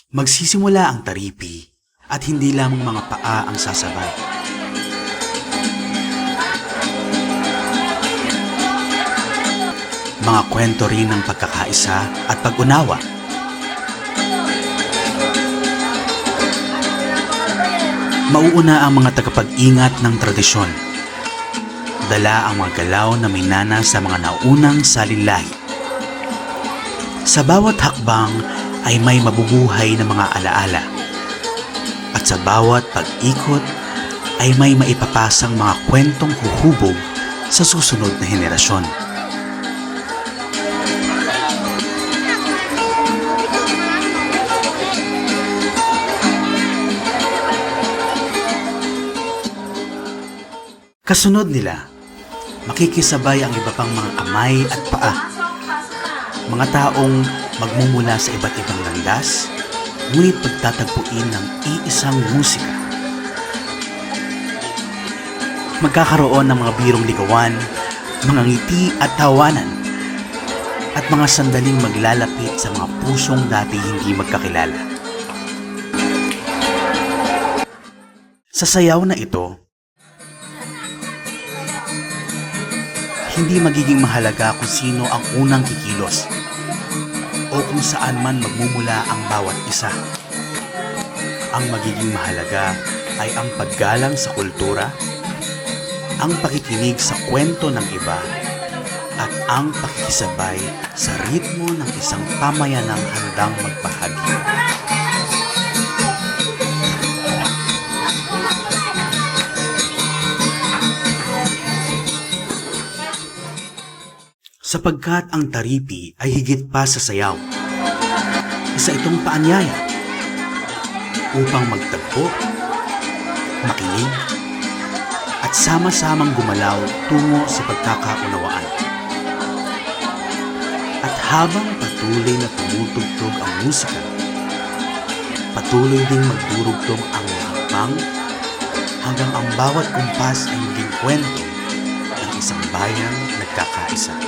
Magsisimula ang taripi at hindi lamang mga paa ang sasabay. Mga kwento rin ng pagkakaisa at pag-unawa. Mauuna ang mga tagapag-ingat ng tradisyon. Dala ang mga galaw na minana sa mga naunang salinlahi. Sa bawat hakbang ay may mabubuhay na mga alaala. At sa bawat pag-ikot ay may maipapasang mga kwentong huhubog sa susunod na henerasyon. Kasunod nila, makikisabay ang iba pang mga kamay at paa. Mga taong magmumula sa iba't ibang landas, ngunit pagtatagpuin ng iisang musika. Magkakaroon ng mga birong ligawan, mga ngiti at tawanan, at mga sandaling maglalapit sa mga pusong dati hindi magkakilala. Sa sayaw na ito, hindi magiging mahalaga kung sino ang unang kikilos o kung saan man magmumula ang bawat isa. Ang magiging mahalaga ay ang paggalang sa kultura, ang pakikinig sa kwento ng iba, at ang pakikisabay sa ritmo ng isang pamayanang handang magpahagi. Sapagkat ang taripi ay higit pa sa sayaw. Isa itong paanyaya upang magtagpo, makinig, at sama-samang gumalaw tungo sa pagkakaunawaan. At habang patuloy na tumutugtog ang musika, patuloy ding magdurugtong ang hakbang hanggang ang bawat kumpas ay maging kwento ng isang bayang nagkakaisa.